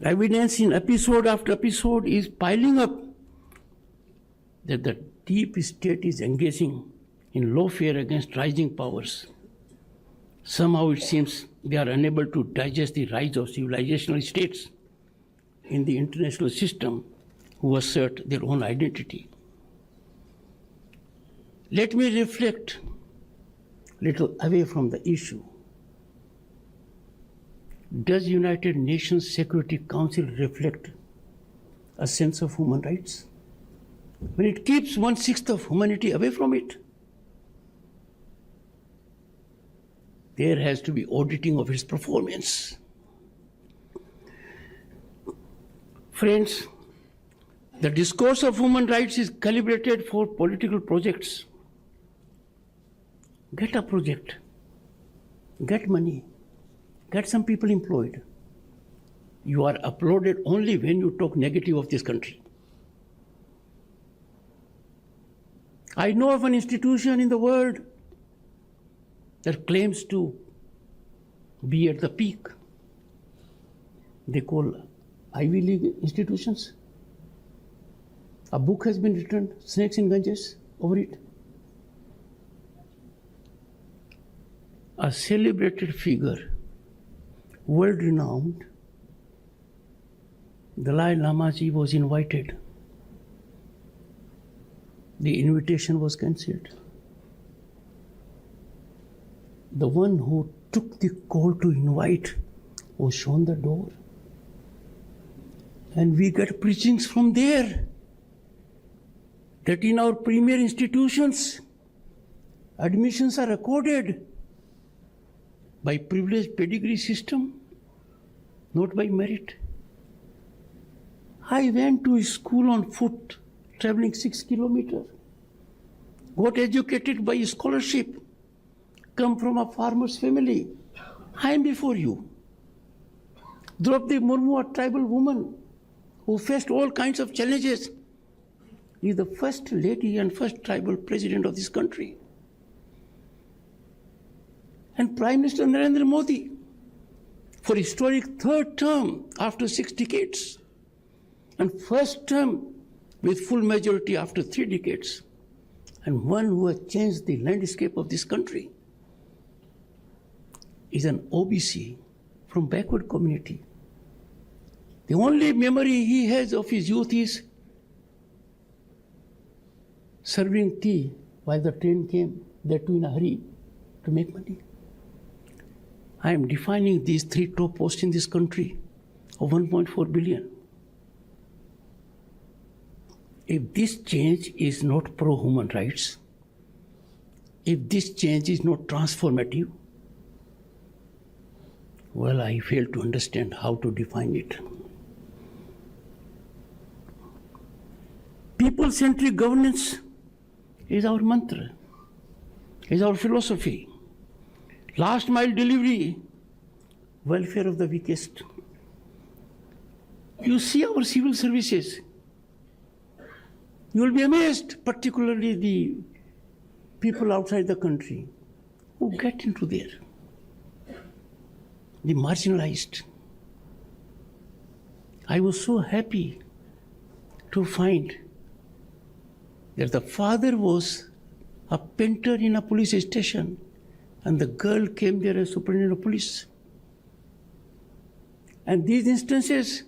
[SPEAKER 5] Evidence in episode after episode is piling up that the deep state is engaging in lawfare against rising powers. Somehow it seems they are unable to digest the rise of civilizational states in the international system who assert their own identity. Let me reflect a little away from the issue. Does United Nations Security Council reflect a sense of human rights when it keeps 1/6 of humanity away from it? There has to be auditing of its performance. Friends, the discourse of human rights is calibrated for political projects. Get a project, get money, get some people employed. You are applauded only when you talk negative of this country. I know of an institution in the world that claims to be at the peak. They call Ivy League institutions. A book has been written, Snakes in Ganges, over it. A celebrated figure, world-renowned, Dalai Lama Ji was invited. The invitation was cancelled. The one who took the call to invite was shown the door. And we get preachings from there that in our premier institutions, admissions are accorded by privileged pedigree system, not by merit. I went to school on foot, traveling 6 kilometers, got educated by scholarship, come from a farmer's family. I am before you. Draupadi Murmu, a tribal woman who faced all kinds of challenges, is the first lady and first tribal president of this country. And Prime Minister Narendra Modi, for historic third term after 6 decades, and first term with full majority after 3 decades, and one who has changed the landscape of this country, is an OBC from backward community. The only memory he has of his youth is serving tea while the train came, that too in a hurry to make money. I am defining these 3 top posts in this country of 1.4 billion. If this change is not pro-human rights, if this change is not transformative, well, I fail to understand how to define it. People-centric governance is our mantra, is our philosophy. Last mile delivery, welfare of the weakest. You see our civil services, you will be amazed, particularly the people outside the country who get into there, the marginalized. I was so happy to find that the father was a painter in a police station and the girl came there as superintendent of police. And these instances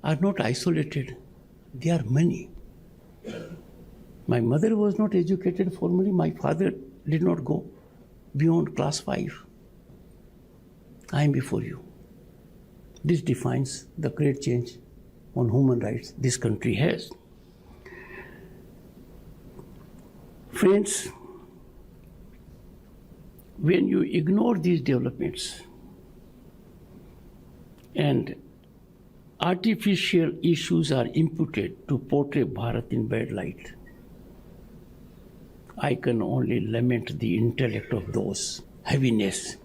[SPEAKER 5] are not isolated. They are many. My mother was not educated formally. My father did not go beyond class 5. I am before you. This defines the great change on human rights this country has. Friends, when you ignore these developments and artificial issues are imputed to portray Bharat in bad light, I can only lament the intellect of those heaviness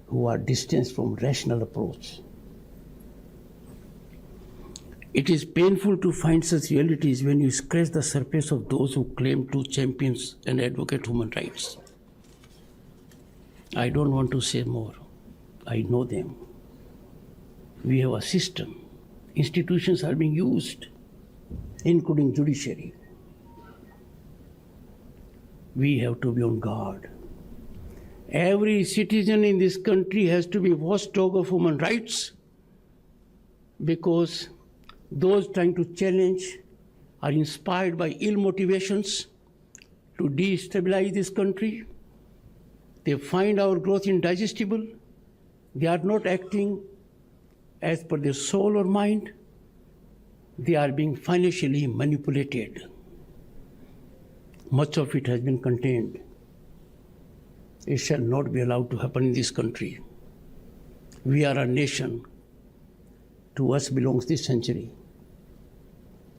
[SPEAKER 5] who are distanced from rational approach. It is painful to find such realities when you scratch the surface of those who claim to champion and advocate human rights. I don't want to say more. I know them. We have a system. Institutions are being used, including judiciary. We have to be on guard. Every citizen in this country has to be watchdog of human rights, because those trying to challenge are inspired by ill motivations to destabilize this country. They find our growth indigestible. They are not acting as per their soul or mind. They are being financially manipulated. Much of it has been contained. It shall not be allowed to happen in this country. We are a nation. To us belongs this century.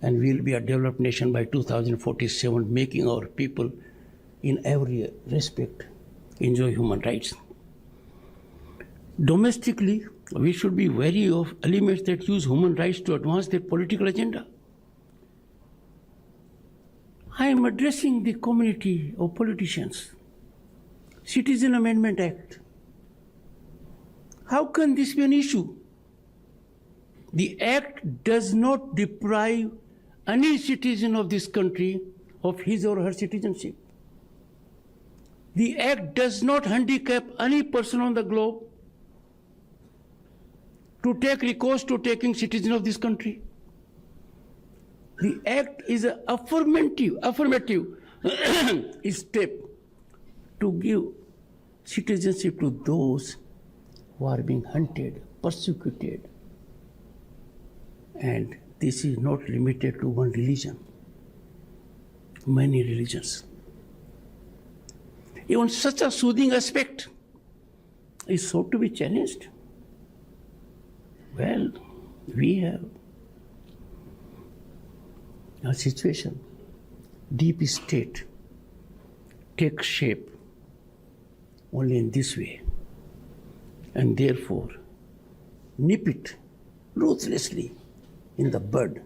[SPEAKER 5] And we will be a developed nation by 2047, making our people in every respect enjoy human rights. Domestically, we should be wary of elements that use human rights to advance their political agenda. I am addressing the community of politicians. Citizen Amendment Act. How can this be an issue? The act does not deprive any citizen of this country of his or her citizenship. The act does not handicap any person on the globe to take recourse to taking citizen of this country. The act is an affirmative step to give citizenship to those who are being hunted, persecuted. And this is not limited to one religion, many religions. Even such a soothing aspect is sought to be challenged. Well, we have a situation. Deep state takes shape only in this way, and therefore nip it ruthlessly in the bud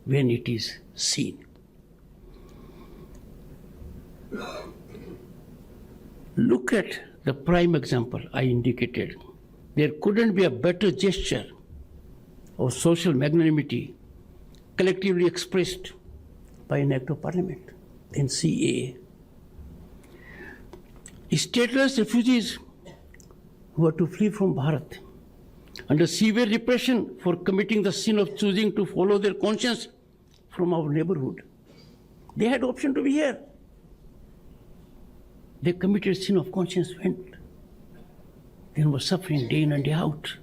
[SPEAKER 5] when it is seen. Look at the prime example I indicated. There couldn't be a better gesture of social magnanimity collectively expressed by an act of parliament than CAA. Stateless refugees who are to flee from Bharat under severe repression for committing the sin of choosing to follow their conscience from our neighborhood. They had option to be here. They committed sin of conscience, went. Then were suffering day in and day out.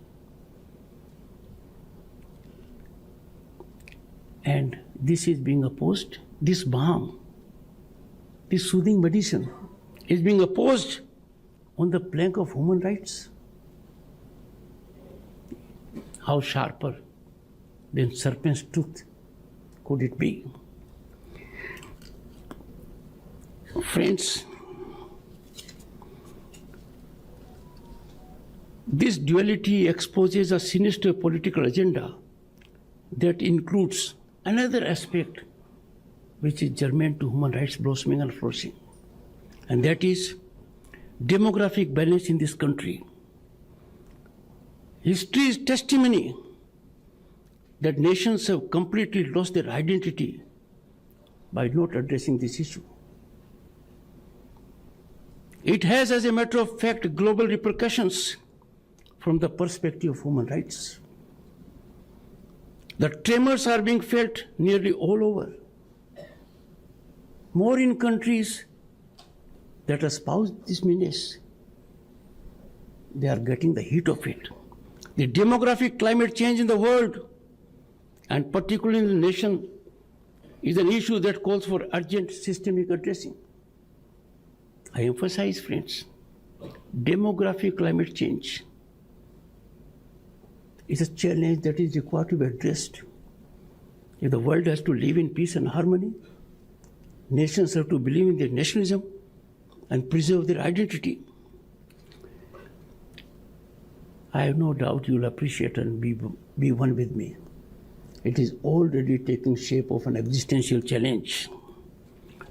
[SPEAKER 5] And this is being opposed. This balm, this soothing medicine is being opposed on the plank of human rights. How sharper than serpent's tooth could it be? Friends, this duality exposes a sinister political agenda that includes another aspect which is germane to human rights blossoming and flourishing, and that is demographic balance in this country. History is testimony that nations have completely lost their identity by not addressing this issue. It has, as a matter of fact, global repercussions from the perspective of human rights. The tremors are being felt nearly all over, more in countries that espouse this menace. They are getting the heat of it. The demographic climate change in the world, and particularly in the nation, is an issue that calls for urgent systemic addressing. I emphasize, friends, demographic climate change is a challenge that is required to be addressed. If the world has to live in peace and harmony, nations have to believe in their nationalism and preserve their identity. I have no doubt you will appreciate and be one with me. It is already taking shape of an existential challenge.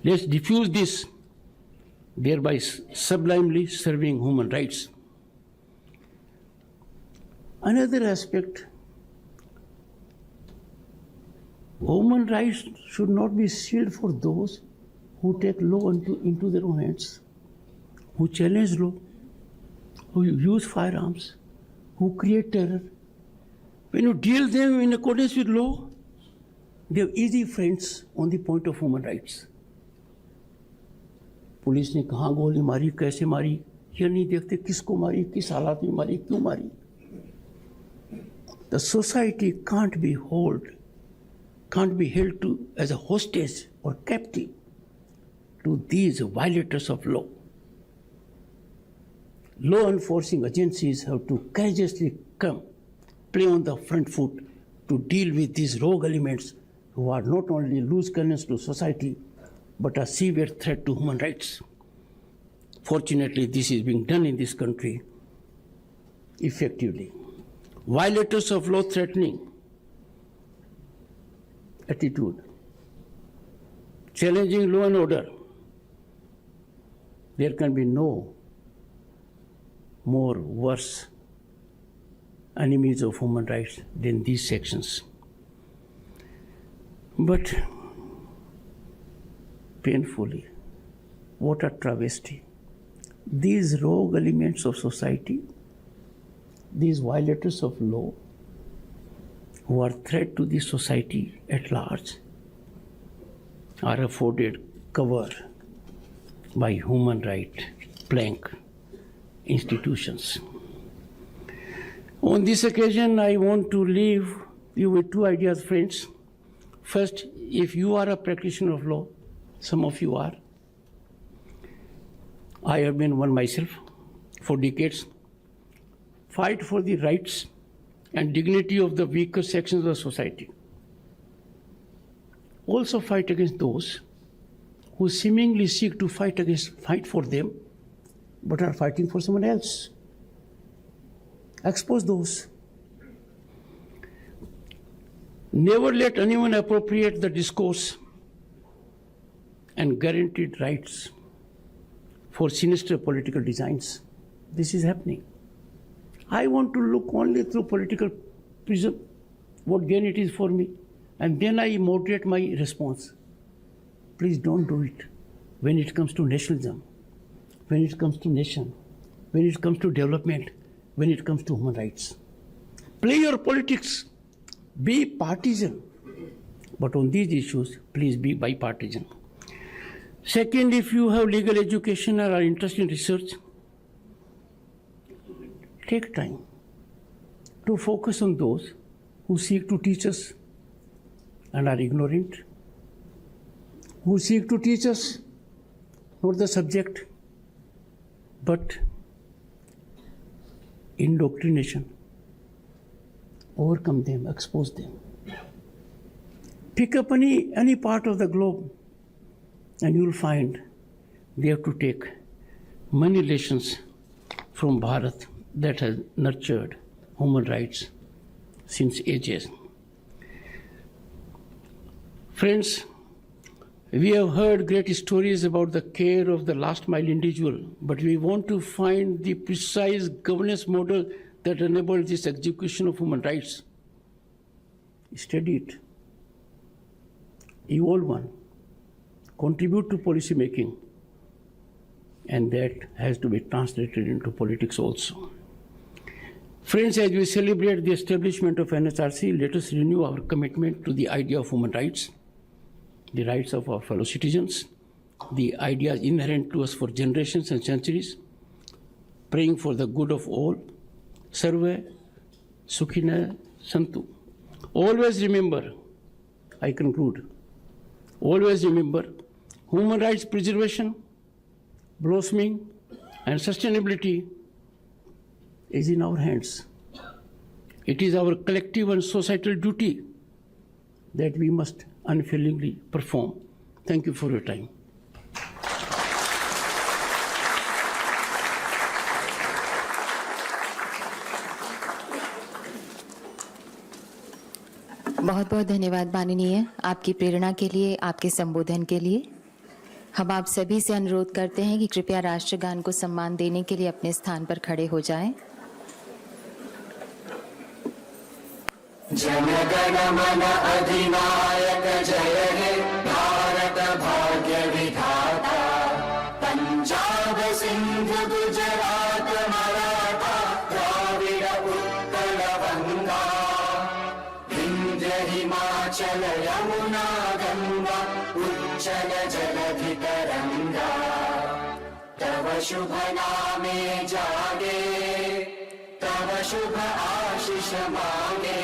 [SPEAKER 5] Let's diffuse this, thereby sublimely serving human rights. Another aspect, human rights should not be sealed for those who take law into their own hands, who challenge law, who use firearms, who create terror, When you deal them in accordance with law, they have easy friends on the point of human rights. Police ने कहाँ गोली मारी, कैसे मारी, ये नहीं देखते किसको मारी, किस हालात में मारी, क्यों मारी. The society can't be held to as a hostage or captive to these violators of law. Law enforcing agencies have to courageously play on the front foot to deal with these rogue elements who are not only loose cannons to society, but a severe threat to human rights. Fortunately, this is being done in this country effectively. Violators of law threatening attitude, challenging law and order. There can be no more worse enemies of human rights than these sections. But painfully, what a travesty. These rogue elements of society, these violators of law, who are threat to the society at large, are afforded cover by human right plank institutions. On this occasion, I want to leave you with two ideas, friends. First, if you are a practitioner of law, some of you are. I have been one myself for decades. Fight for the rights and dignity of the weaker sections of society. Also fight against those who seemingly seek to fight for them, but are fighting for someone else. Expose those. Never let anyone appropriate the discourse and guaranteed rights for sinister political designs. This is happening. I want to look only through political prism, what gain it is for me, and then I moderate my response. Please don't do it when it comes to nationalism, when it comes to nation, when it comes to development, when it comes to human rights. Play your politics, be partisan, but on these issues, please be bipartisan. Second, if you have legal education or are interested in research, take time to focus on those who seek to teach us and are ignorant, who seek to teach us not the subject, but indoctrination. Overcome them, expose them. Pick up any part of the globe and you will find they have to take many lessons from Bharat that has nurtured human rights since ages. Friends, we have heard great stories about the care of the last mile individual, but we want to find the precise governance model that enables this execution of human rights. Study it, evolve one, contribute to policy making, and that has to be translated into politics also. Friends, as we celebrate the establishment of NHRC, let us renew our commitment to the idea of human rights, the rights of our fellow citizens, the ideas inherent to us for generations and centuries, praying for the good of all. Sarve Sukhina Santu. Always remember, I conclude, always remember, human rights preservation, blossoming, and sustainability is in our hands. It is our collective and societal duty that we must unfailingly perform. Thank you for your time.
[SPEAKER 2] बहुत बहुत धन्यवाद माननीय, आपकी प्रेरणा के लिए, आपके संबोधन के लिए। हम आप सभी से अनुरोध करते हैं कि कृपया राष्ट्रगान को सम्मान देने के लिए अपने स्थान पर खड़े हो जाएं।
[SPEAKER 1] जनगण मन अधिनायक जय हे भारत भाग्य विधाता, पंजाब सिंध गुजरात मराठा द्राविड़ उत्कल गंगा, उज्ज्वल यमुना गंगा उज्जल जलधि तरंगा तव शुभ नामे जागे तव शुभ आशीष मांगे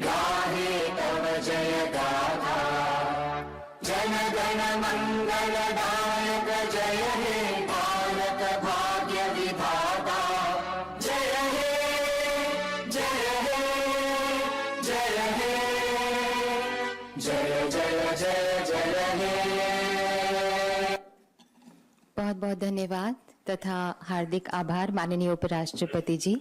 [SPEAKER 1] गाहे तव जय गाथा जन गण मंगलदायक जय हे भारत भाग्य विधाता जय हे जय हे जय हे जय जय जय जय हे।
[SPEAKER 2] बहुत बहुत धन्यवाद तथा हार्दिक आभार माननीय उपराष्ट्रपति जी।